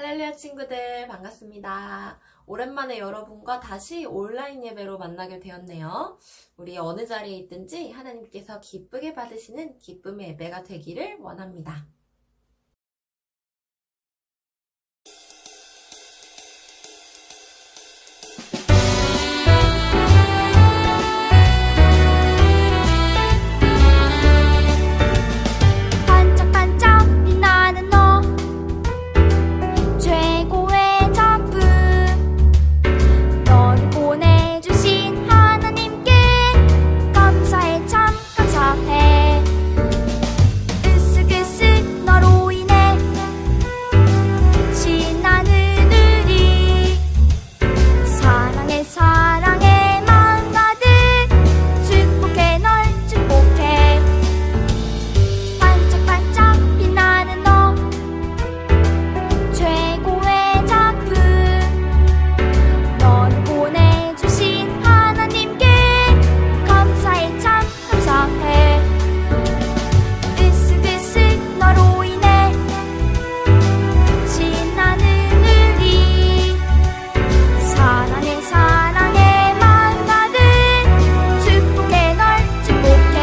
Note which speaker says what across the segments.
Speaker 1: 할렐루야 친구들 반갑습니다. 오랜만에 여러분과 다시 온라인 예배로 만나게 되었네요. 우리 어느 자리에 있든지 하나님께서 기쁘게 받으시는 기쁨의 예배가 되기를 원합니다.
Speaker 2: 반짝반짝 빛나는 너 최고의 작품 너를 보내주신 하나님께 감사해 참 감사해 으쓱으쓱 너로 인해 신나는 우리 사랑해 사랑해 마음 가득 축복해 널 축복해 반짝반짝 빛나는 너 최고의 작품 너를 보내주신 하나님께 감사해 참 감사해 으쓱으쓱 너로 인해 신나는 우리 사랑해 사랑해 마음 가득 축복해 널 축복해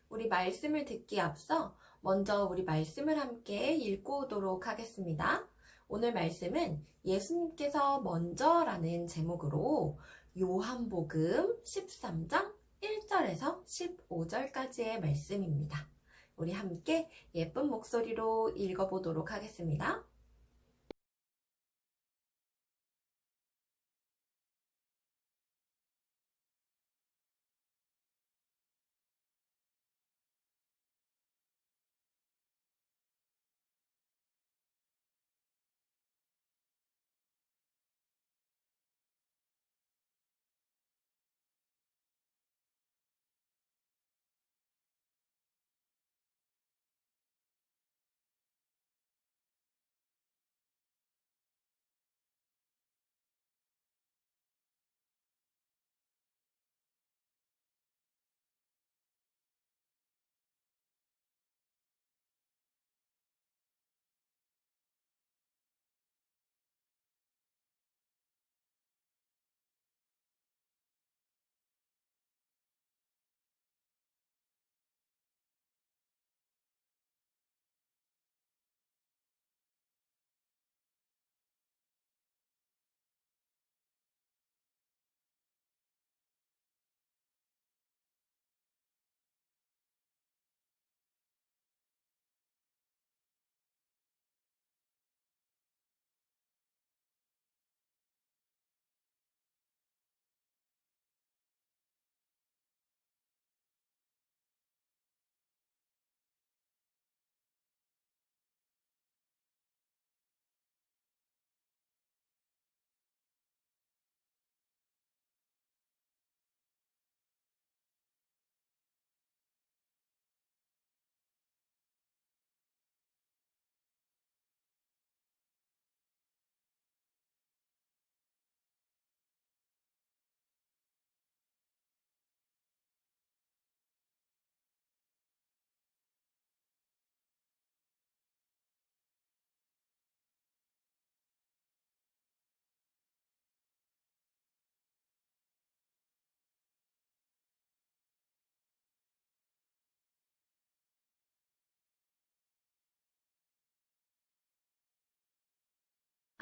Speaker 1: 우리 말씀을 듣기에 앞서 먼저 우리 말씀을 함께 읽고 오도록 하겠습니다. 오늘 말씀은 예수님께서 먼저라는 제목으로 요한복음 13장 1절에서 15절까지의 말씀입니다. 우리 함께 예쁜 목소리로 읽어보도록 하겠습니다.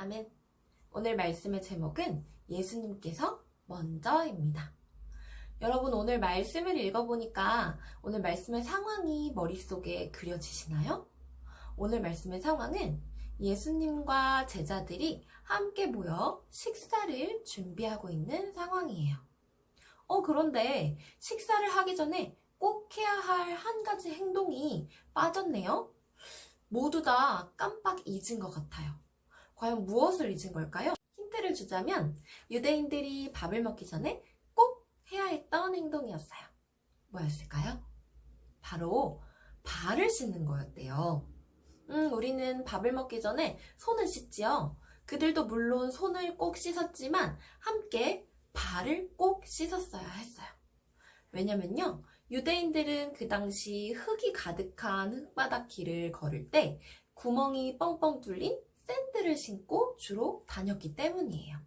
Speaker 1: 아멘. 오늘 말씀의 제목은 예수님께서 먼저입니다. 여러분 오늘 말씀을 읽어보니까 오늘 말씀의 상황이 머릿속에 그려지시나요? 오늘 말씀의 상황은 예수님과 제자들이 함께 모여 식사를 준비하고 있는 상황이에요. 그런데 식사를 하기 전에 꼭 해야 할 한 가지 행동이 빠졌네요. 모두 다 깜빡 잊은 것 같아요. 과연 무엇을 잊은 걸까요? 힌트를 주자면 유대인들이 밥을 먹기 전에 꼭 해야 했던 행동이었어요. 뭐였을까요? 바로 발을 씻는 거였대요. 우리는 밥을 먹기 전에 손을 씻지요. 그들도 물론 손을 꼭 씻었지만 함께 발을 꼭 씻었어야 했어요. 왜냐면요, 유대인들은 그 당시 흙이 가득한 흙바닥 길을 걸을 때 구멍이 뻥뻥 뚫린 샌들을 신고 주로 다녔기 때문이에요.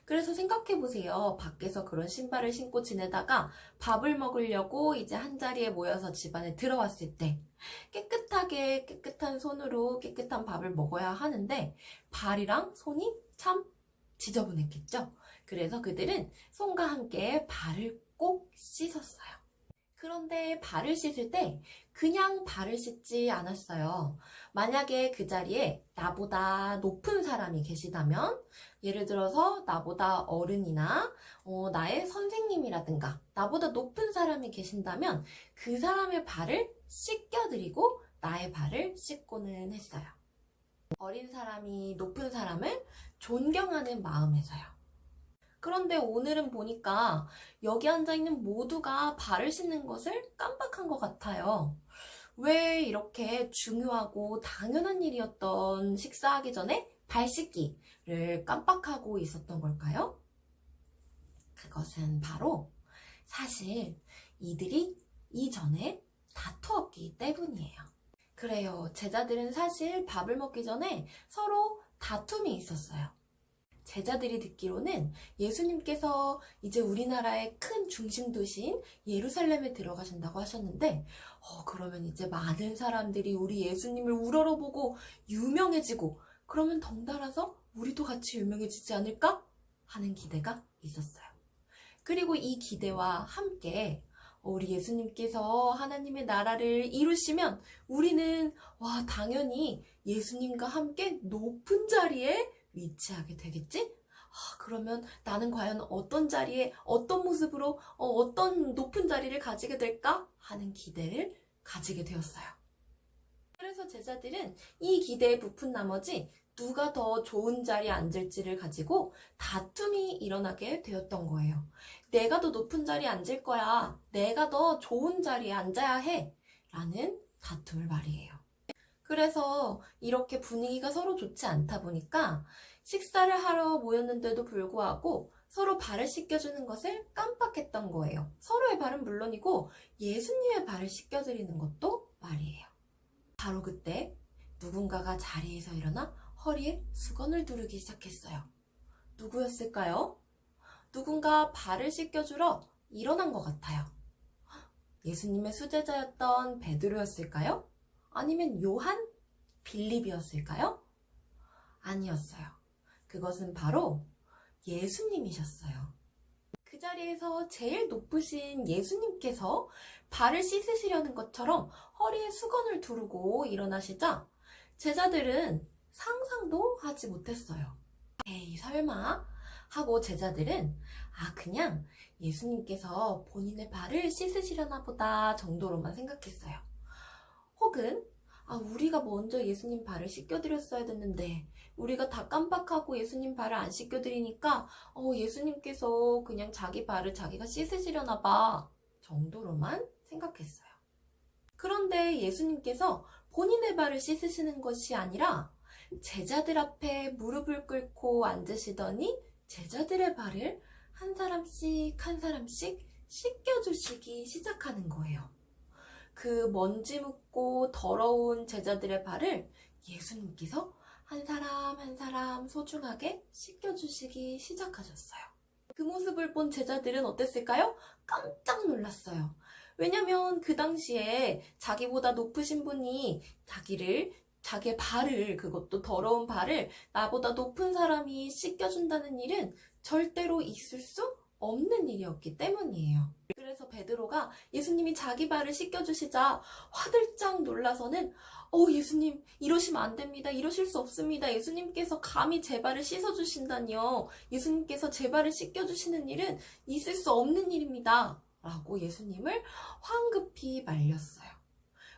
Speaker 1: 그래서 생각해보세요. 밖에서 그런 신발을 신고 지내다가 밥을 먹으려고 이제 한자리에 모여서 집안에 들어왔을 때 깨끗하게 깨끗한 손으로 깨끗한 밥을 먹어야 하는데 발이랑 손이 참 지저분했겠죠? 그래서 그들은 손과 함께 발을 꼭 씻었어요. 그런데 발을 씻을 때 그냥 발을 씻지 않았어요. 만약에 그 자리에 나보다 높은 사람이 계시다면, 예를 들어서 나보다 어른이나 나의 선생님이라든가 나보다 높은 사람이 계신다면 그 사람의 발을 씻겨드리고 나의 발을 씻고는 했어요. 어린 사람이 높은 사람을 존경하는 마음에서요. 그런데 오늘은 보니까 여기 앉아있는 모두가 발을 씻는 것을 깜빡한 것 같아요. 왜 이렇게 중요하고 당연한 일이었던 식사하기 전에 발 씻기를 깜빡하고 있었던 걸까요? 그것은 바로 사실 이들이 이전에 다투었기 때문이에요. 그래요. 제자들은 사실 밥을 먹기 전에 서로 다툼이 있었어요. 제자들이 듣기로는 예수님께서 이제 우리나라의 큰 중심 도시인 예루살렘에 들어가신다고 하셨는데, 그러면 이제 많은 사람들이 우리 예수님을 우러러보고 유명해지고, 그러면 덩달아서 우리도 같이 유명해지지 않을까? 하는 기대가 있었어요. 그리고 이 기대와 함께 우리 예수님께서 하나님의 나라를 이루시면 우리는 당연히 예수님과 함께 높은 자리에 위치하게 되겠지? 그러면 나는 과연 어떤 자리에, 어떤 모습으로, 어떤 높은 자리를 가지게 될까? 하는 기대를 가지게 되었어요. 그래서 제자들은 이 기대에 부푼 나머지 누가 더 좋은 자리에 앉을지를 가지고 다툼이 일어나게 되었던 거예요. 내가 더 높은 자리에 앉을 거야. 내가 더 좋은 자리에 앉아야 해. 라는 다툼을 말이에요. 그래서 이렇게 분위기가 서로 좋지 않다 보니까 식사를 하러 모였는데도 불구하고 서로 발을 씻겨주는 것을 깜빡했던 거예요. 서로의 발은 물론이고 예수님의 발을 씻겨드리는 것도 말이에요. 바로 그때 누군가가 자리에서 일어나 허리에 수건을 두르기 시작했어요. 누구였을까요? 누군가 발을 씻겨주러 일어난 것 같아요. 예수님의 수제자였던 베드로였을까요? 아니면 요한? 빌립이었을까요? 아니었어요. 그것은 바로 예수님이셨어요. 그 자리에서 제일 높으신 예수님께서 발을 씻으시려는 것처럼 허리에 수건을 두르고 일어나시자 제자들은 상상도 하지 못했어요. 에이, 설마 하고 제자들은 그냥 예수님께서 본인의 발을 씻으시려나 보다 정도로만 생각했어요. 혹은 우리가 먼저 예수님 발을 씻겨드렸어야 됐는데 우리가 다 깜빡하고 예수님 발을 안 씻겨드리니까 예수님께서 그냥 자기 발을 자기가 씻으시려나 봐 정도로만 생각했어요. 그런데 예수님께서 본인의 발을 씻으시는 것이 아니라 제자들 앞에 무릎을 꿇고 앉으시더니 제자들의 발을 한 사람씩 한 사람씩 씻겨주시기 시작하는 거예요. 그 먼지 묻고 더러운 제자들의 발을 예수님께서 한 사람 한 사람 소중하게 씻겨주시기 시작하셨어요. 그 모습을 본 제자들은 어땠을까요? 깜짝 놀랐어요. 왜냐면 그 당시에 자기보다 높으신 분이 자기의 발을, 그것도 더러운 발을 나보다 높은 사람이 씻겨준다는 일은 절대로 있을 수 없는 일이었기 때문이에요. 그래서 베드로가 예수님이 자기 발을 씻겨주시자 화들짝 놀라서는 예수님 이러시면 안 됩니다. 이러실 수 없습니다. 예수님께서 감히 제 발을 씻어주신다니요. 예수님께서 제 발을 씻겨주시는 일은 있을 수 없는 일입니다. 라고 예수님을 황급히 말렸어요.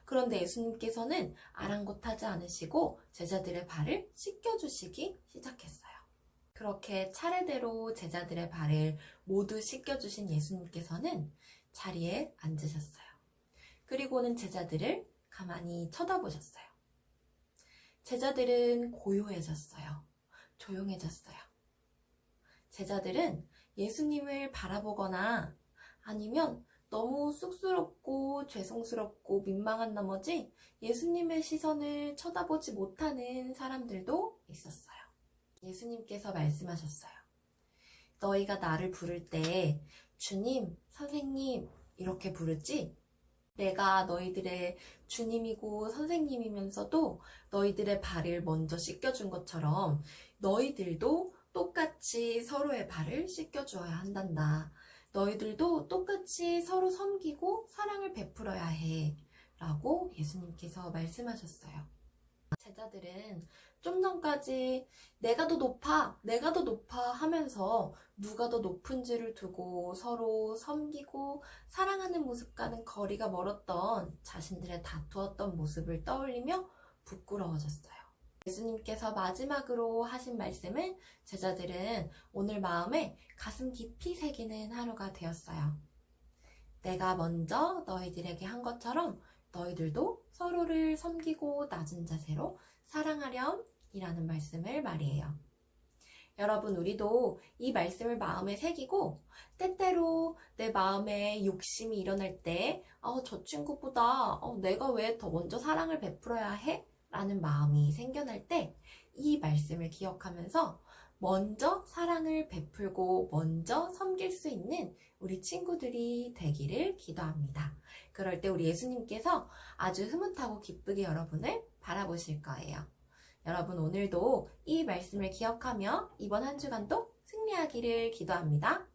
Speaker 1: 그런데 예수님께서는 아랑곳하지 않으시고 제자들의 발을 씻겨주시기 시작했어요. 그렇게 차례대로 제자들의 발을 모두 씻겨주신 예수님께서는 자리에 앉으셨어요. 그리고는 제자들을 가만히 쳐다보셨어요. 제자들은 고요해졌어요. 조용해졌어요. 제자들은 예수님을 바라보거나 아니면 너무 쑥스럽고 죄송스럽고 민망한 나머지 예수님의 시선을 쳐다보지 못하는 사람들도 있었어요. 예수님께서 말씀하셨어요. 너희가 나를 부를 때 주님, 선생님 이렇게 부르지? 내가 너희들의 주님이고 선생님이면서도 너희들의 발을 먼저 씻겨준 것처럼 너희들도 똑같이 서로의 발을 씻겨주어야 한단다. 너희들도 똑같이 서로 섬기고 사랑을 베풀어야 해. 라고 예수님께서 말씀하셨어요. 제자들은 좀 전까지 내가 더 높아 하면서 누가 더 높은지를 두고 서로 섬기고 사랑하는 모습과는 거리가 멀었던 자신들의 다투었던 모습을 떠올리며 부끄러워졌어요. 예수님께서 마지막으로 하신 말씀을 제자들은 오늘 마음에 가슴 깊이 새기는 하루가 되었어요. 내가 먼저 너희들에게 한 것처럼 너희들도 서로를 섬기고 낮은 자세로 사랑하렴 이라는 말씀을 말이에요. 여러분, 우리도 이 말씀을 마음에 새기고 때때로 내 마음에 욕심이 일어날 때 저 친구보다 내가 왜 더 먼저 사랑을 베풀어야 해? 라는 마음이 생겨날 때 이 말씀을 기억하면서 먼저 사랑을 베풀고 먼저 섬길 수 있는 우리 친구들이 되기를 기도합니다. 그럴 때 우리 예수님께서 아주 흐뭇하고 기쁘게 여러분을 바라보실 거예요. 여러분, 오늘도 이 말씀을 기억하며 이번 한 주간도 승리하기를 기도합니다.